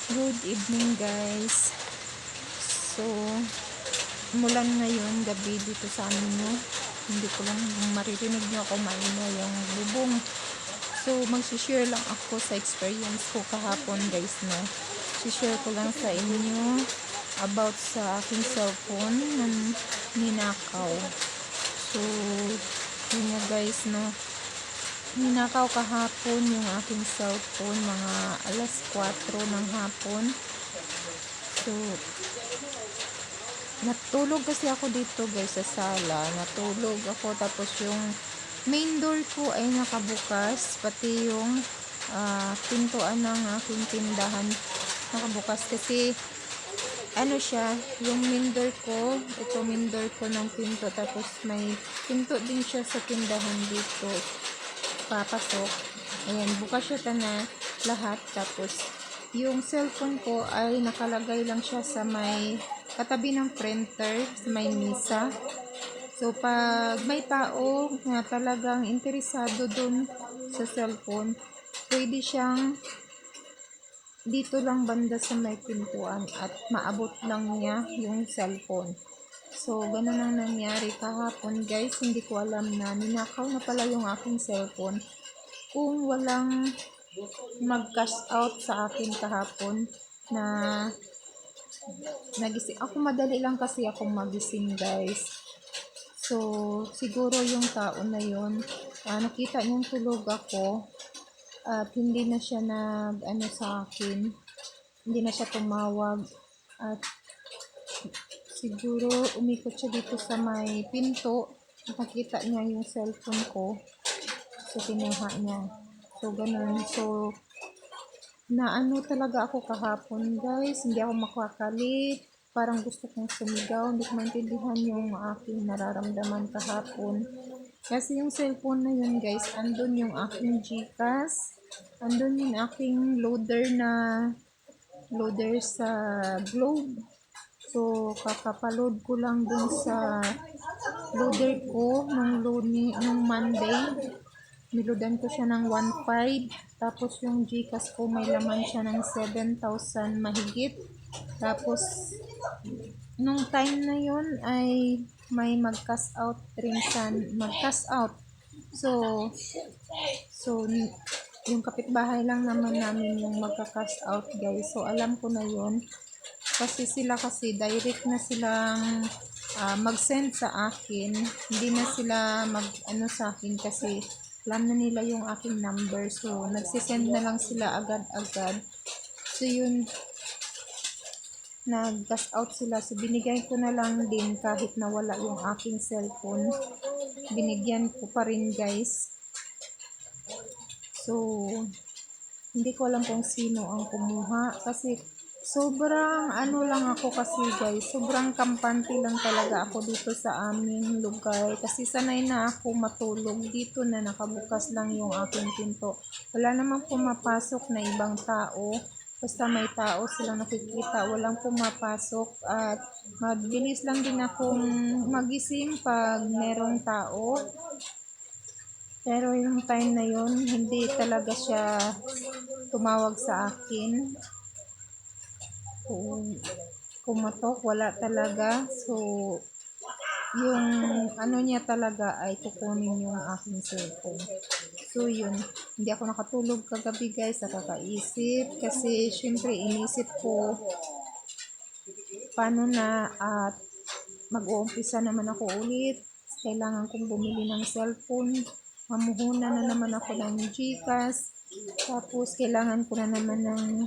Good evening guys. So, mulan ngayon gabi dito sa amin no. Hindi ko lang maririnig nyo ako maingay yung bubong. So, magsishare lang ako sa experience ko kahapon guys no. Share ko lang sa inyo about sa aking cellphone na ninakaw. So, yun nga guys no. Ninakaw kahapon yung aking cellphone mga alas 4 ng hapon. So, natulog kasi ako dito guys sa sala. Natulog ako tapos yung main door ko ay nakabukas. Pati yung pintuan ng aking tindahan nakabukas kasi ano siya, yung main door ko, ito main door ko ng pinto tapos may pinto din siya sa tindahan dito. Papasok. Ayan, bukas siya na lahat tapos yung cellphone ko ay nakalagay lang siya sa may katabi ng printer, sa may misa. So, pag may tao na talagang interesado dun sa cellphone, pwede siyang dito lang banda sa may pintuan at maabot lang niya yung cellphone. So, ganun ang nangyari kahapon guys. Hindi ko alam na ninakaw na pala yung aking cellphone. Kung walang mag-cash out sa akin kahapon na nagising. Ako madali lang kasi akong magising guys. So, siguro yung tao na yun, nakita niyang tulog ako at hindi na siya ano sa akin. Hindi na siya tumawag at siguro umikot siya dito sa may pinto. Nakita niya yung cellphone ko. So, kinuha niya. So, ganun. So, naano talaga ako kahapon guys. Hindi ako makakalit. Parang gusto kong sumigaw. Hindi ko maintindihan yung aking nararamdaman kahapon. Kasi yung cellphone na yun guys, andun yung aking GCash. Andun yung aking loader sa Globe. So, kakapaload ko lang dun sa loader ko nung Monday. Niloadan ko siya ng 1.5. Tapos yung GCash ko may laman siya ng 7,000 mahigit. Tapos, nung time na yun ay may mag-cash out rin sa mag-cash out. So, yung kapitbahay lang naman namin yung magka-cash out guys. So, alam ko na yun. Kasi sila direct na silang mag-send sa akin. Hindi na sila mag-ano sa akin kasi alam na nila yung aking number. So, nagsisend na lang sila agad-agad. So, yun, nag-cash out sila. So, binigay ko na lang din kahit nawala yung aking cellphone. Binigyan ko pa rin guys. So, hindi ko alam kung sino ang kumuha kasi sobrang ano lang ako kasi guys, sobrang kampante lang talaga ako dito sa aming lugar kasi sanay na ako matulog dito na nakabukas lang yung aking pinto. Wala namang pumapasok na ibang tao. Basta may tao silang nakikita, walang pumapasok at mabilis lang din akong magising pag merong tao. Pero yung time na yun, hindi talaga siya tumawag sa akin. Kumatok, wala talaga. So, yung ano niya talaga ay kukunin yung aking cellphone. So, yun. Hindi ako nakatulog kagabi guys, nakakaisip. Kasi, syempre, inisip ko paano na at mag-uumpisa naman ako ulit. Kailangan kong bumili ng cellphone. Mamuhunan na naman ako ng GCash. Tapos, kailangan ko na naman ng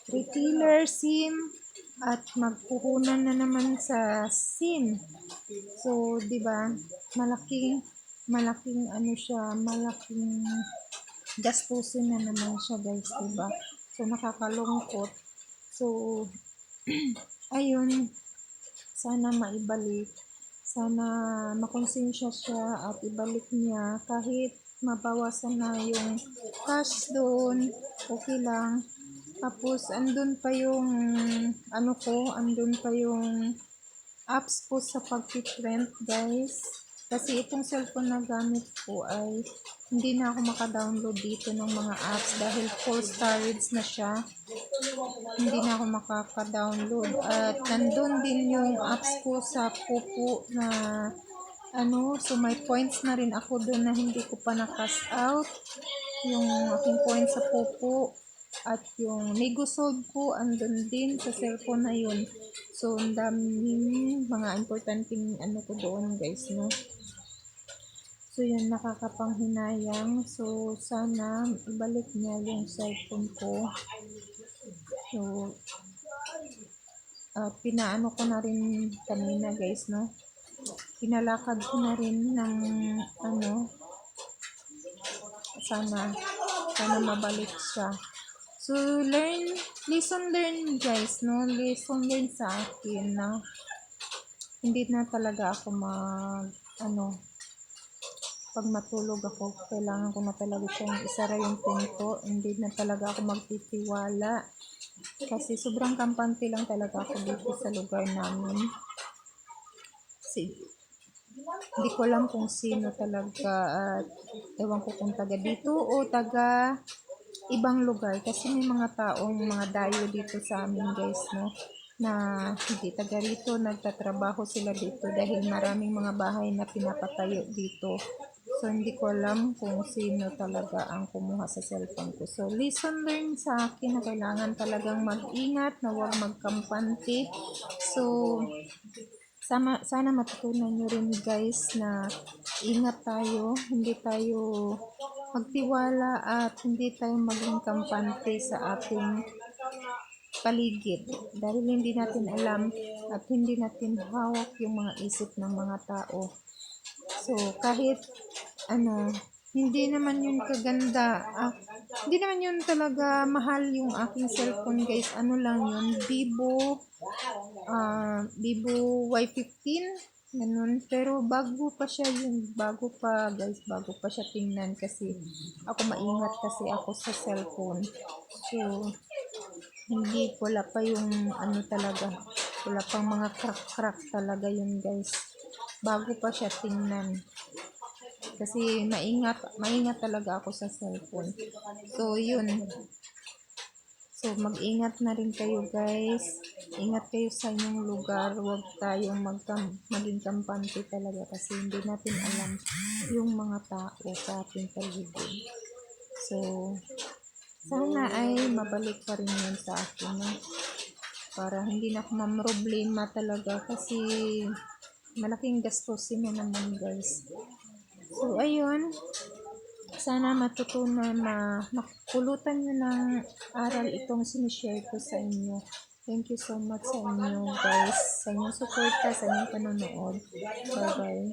retailer SIM at magpuhunan na naman sa SIM. So, 'di ba? Malaking ano siya, malaking gastusin na naman siya, guys, 'di ba? So, nakakalungkot. So, ayun, sana maibalik. Sana makonsensya siya at ibalik niya kahit mabawasan na yung cash doon, okay lang. Tapos, andun pa yung, andun pa yung apps ko sa pag-print, guys. Kasi itong cellphone na gamit ko ay hindi na ako maka-download dito ng mga apps dahil full storage na siya. Hindi na ako makaka-download. At nandun din yung apps ko sa Pupo na so may points na rin ako doon na hindi ko pa na-cash out. Yung aking points sa Pupo. At yung Negosod ko, andun din sa cellphone na yun. So, ang daming mga importanteng ko doon guys, no? So, yun, nakakapanghinayang. So, sana ibalik niya yung cellphone ko. So, pinaano ko na rin kanina guys, no? Pinalakad ko na rin ng sana mabalik siya. So, lesson learn guys, no? Lesson learn sa akin na hindi na talaga ako pag matulog ako, kailangan ko na talaga siyang isara yung pinto. Hindi na talaga ako magtitiwala. Kasi sobrang kampante lang talaga ako dito sa lugar namin. Kasi hindi ko alam kung sino talaga at ewan ko kung taga dito o taga ibang lugar. Kasi may mga mga dayo dito sa amin guys, no? Na hindi taga rito, nagtatrabaho sila dito dahil maraming mga bahay na pinapatayo dito. So, hindi ko alam kung sino talaga ang kumuha sa cellphone ko. So, lesson learned sa akin na kailangan talagang mag-ingat, na huwag magkampante. So, sana matutunan nyo rin guys na ingat tayo, hindi tayo magtiwala at hindi tayo maging kampante sa ating paligid. Dahil hindi natin alam at hindi natin hawak yung mga isip ng mga tao. So, kahit hindi naman yun kaganda. Hindi naman yun talaga mahal yung aking cellphone guys. Ano lang yun, Vivo Y15. Ganun. Pero bago pa siya yun. Bago pa siya tingnan kasi ako maingat kasi ako sa cellphone. So, hindi, wala pa yung talaga. Wala pang mga crack talaga yun guys. Bago pa siya tingnan. Kasi maingat talaga ako sa cellphone. So, yun. So, mag-ingat na rin kayo guys. Ingat kayo sa inyong lugar. Huwag tayong maging kampante talaga kasi hindi natin alam yung mga tao sa ating paligid. So, sana ay mabalik pa rin yun sa akin. No? Para hindi na ako mamroblema talaga kasi malaking gastusin na naman guys. So, ayun. Sana matutunan makulutan nyo ng aral itong sinishare ko sa inyo. Thank you so much sa inyo guys. Sa inyong suporta, sa inyong panonood. Bye-bye.